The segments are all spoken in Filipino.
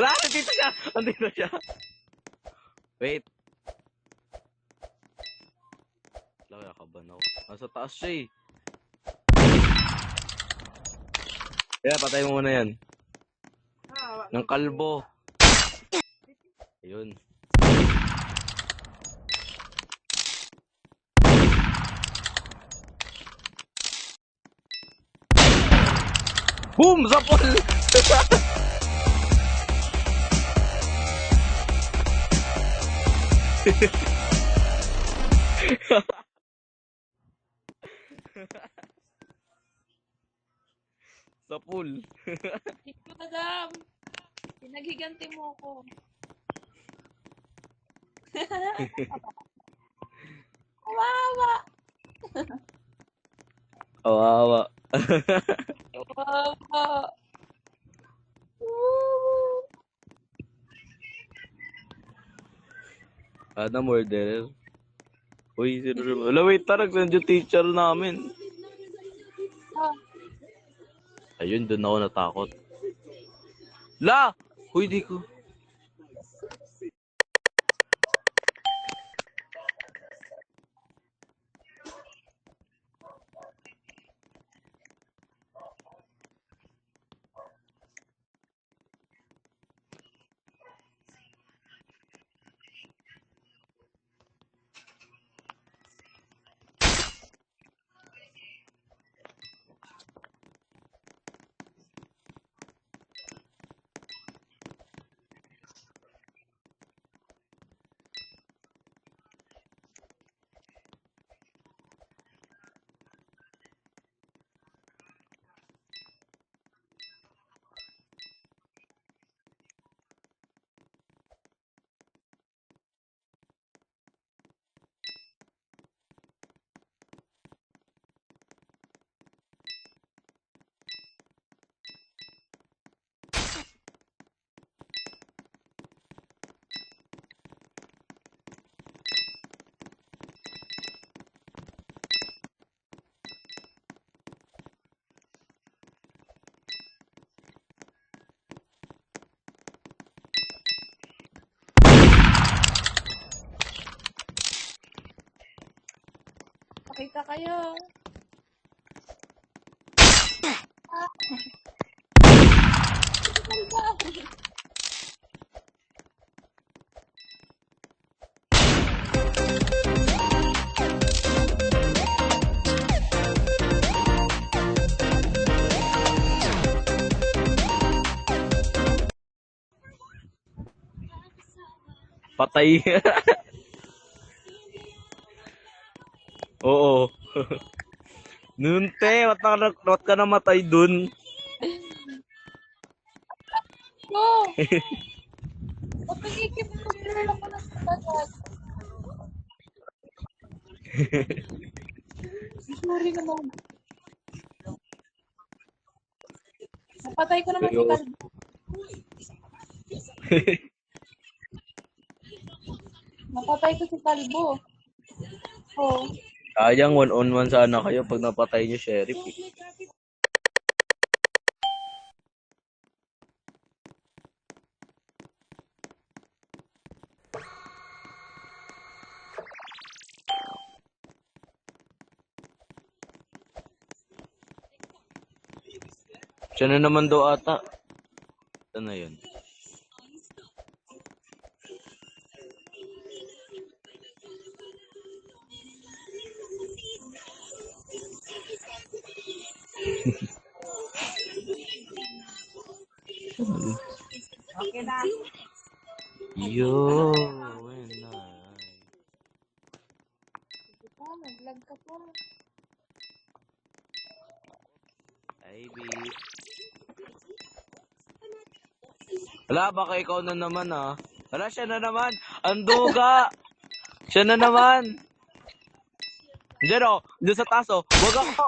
Wala, nandito siya! Nandito siya! Wait. Wala, nakaban ako. Nasa taas siya eh. Kaya, patay mo muna yan. Ng kalbo. Ayun. Boom! Sapol! Sapol. Hindi ko alam. Pinaghiganti mo ko. Kawawa. Kawawa. Kawawa. Woo. Ada murderer. Uy, sino naman? Wala, wait, tarag, nandiyo teacher namin. Ah, Ayun, doon ako natakot. La! Uy, di ko. pakita kayo. Patay. Oo. Nunte, ba't ka namatay dun? Go! Pagkikip ko nila ako ng tagal. Sorry naman. Napatay ko naman si Kalbo. Napatay ko si Kalbo. Oh. Sayang, 1-on-1 sana kayo pag napatay niyo sheriff eh. Siya na naman daw ata. Ano na yun? Okay na. Yo, and Sige pa, nag-lag ka pa. Ivy. Wala, baka ikaw na naman ah. Wala, siya na naman. Anduga! Siya na naman. Diyan oh, doon sa taas oh. Wag ako.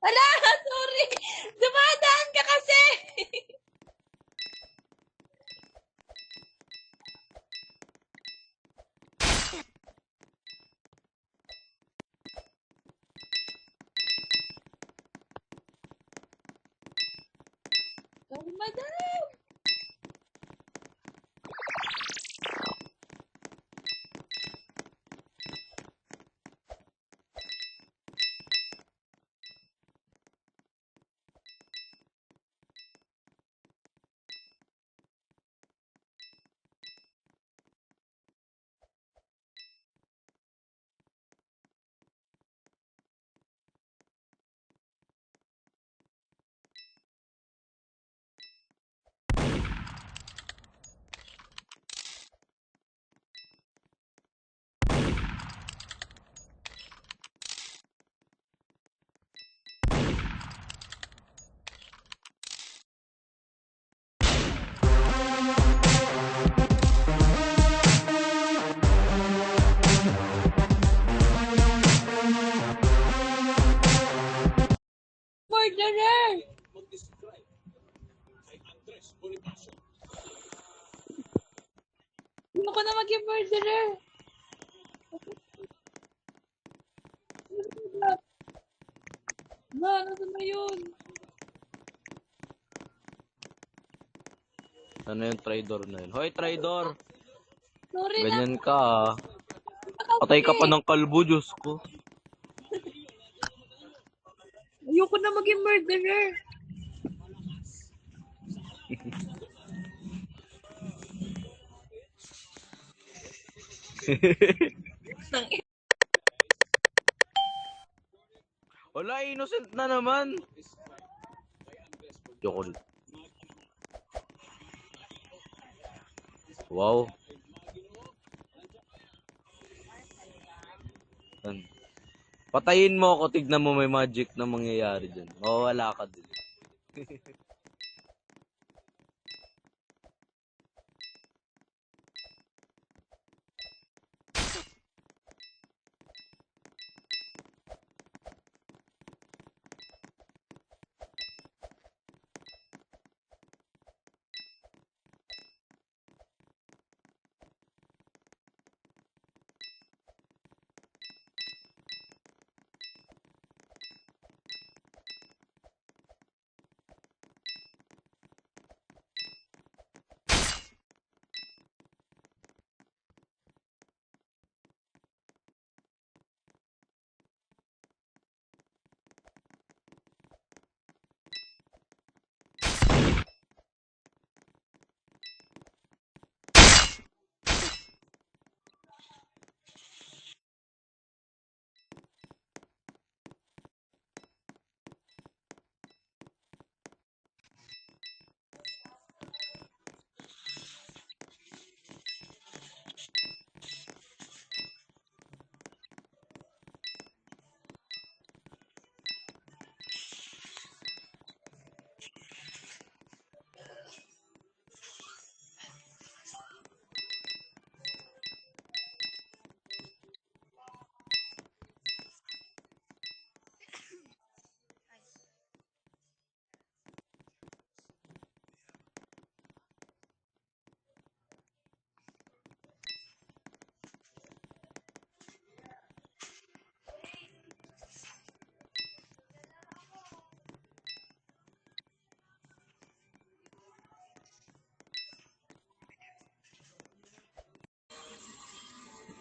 Wala! Sorry! Dumadaan ka kasi! Dumadaan! murderer! Ayoko na maging murderer! Ano na yun? Ano yung traidor na yun? Hoy, traidor! Sorry na. Ganyan ka ah. Patay ka pa ng kalbo, Diyos ko. Ayoko na maging murderer. Nang Wala, innocent na naman. Yoko. Wow. Yan. Patayin mo ako, tignan mo may magic na mangyayari dyan. Mawawala ka din.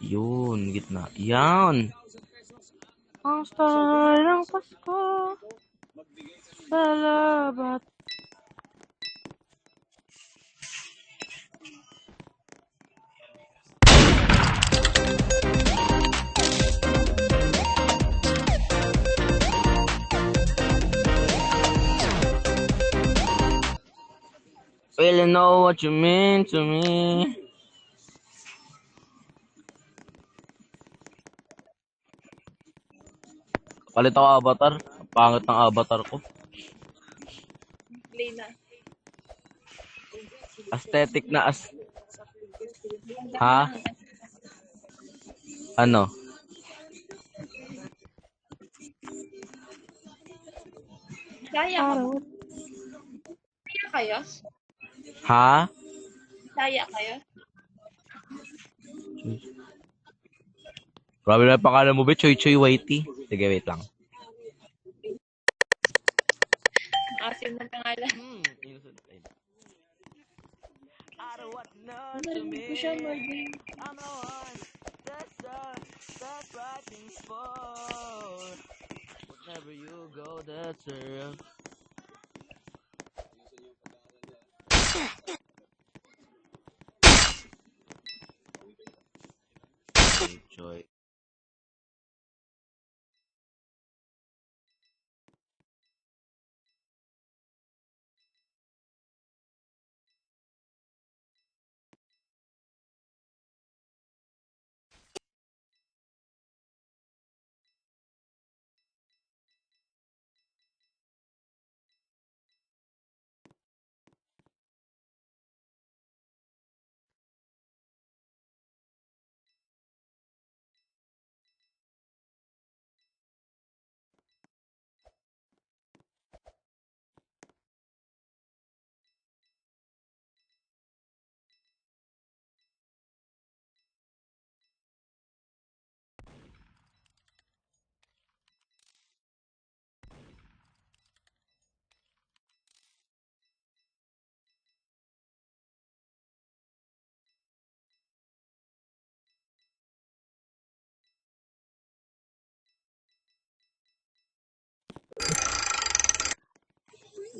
Yun, gitna. Yan! Ang style ng Pasko sa labat. Really know what you mean to me. Palit ako avatar. Ang pangit ng avatar ko. play na. Aesthetic na Ha? Ano? Kaya ko. Kaya kayo? Ha? Kaya kayo? Grabe na yung pangalan mo, be. Choy Choy Whitey. Sige, wait lang. Asim ng pangalan. Innocent. I don't want none to Narinig ko me. siya murder. I'm the one that's fighting for. Whenever you go, that's real. Choy.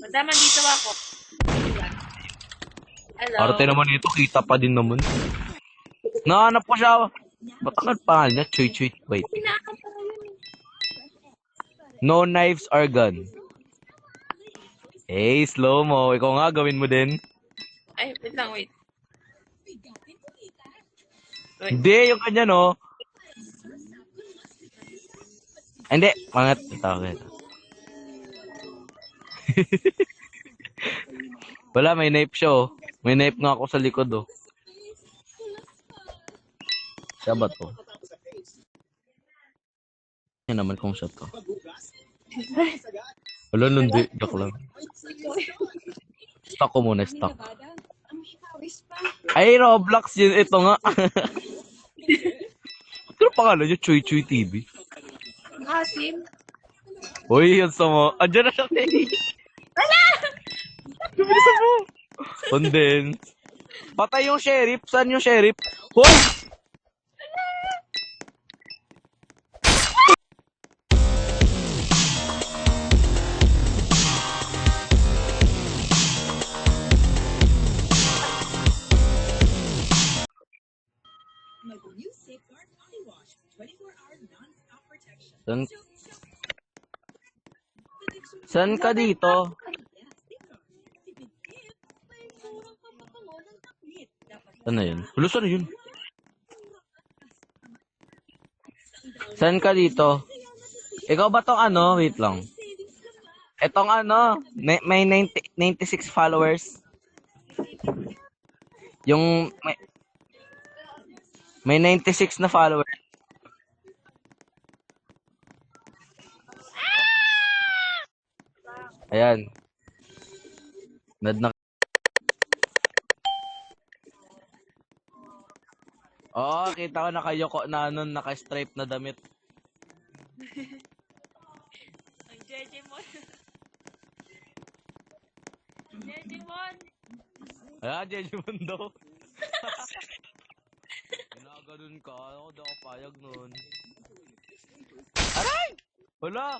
Madam, andito ako. Hello. Arte naman ito, kita pa din naman. Nahanap ko siya. Ba't ang pangalan niya? Chuy Chuy. Wait. Pinakap pa yun. No knives or gun. Hey, slow mo. Ikaw nga, gawin mo din. Ay, wait lang, wait. Hindi, yung kanya, no? Hindi, pangat. Ito, ito. Wala, may knife siya, oh. May knife nga ako sa likod, oh. Siya ba to? Yan naman kung siya to. Wala, hindi. Joke lang. Stock ko muna, stock. Ay, Roblox yun. Ito nga. Ano pangalan niya? Chuy Chuy TV. Asim. Uy, yun sa mo. Andiyan na siya. Wala! Bilisan mo. Condense. Patay yung sheriff. Saan yung sheriff? Hoy! Saan? Saan ka dito? Ano yun? Luso na yun. Saan ka dito? Ikaw ba tong ano? Wait lang. Etong ano? May 96 followers. Yung may 96 na followers. Ayan. Nad na. Oh, kita ko nakayoko na nun, naka-stripe na damit. Ang Jejimon. Jejimon. Ayan, Jejimon daw. Ginaganon ka. Ako daw payag nun. Aray! Wala!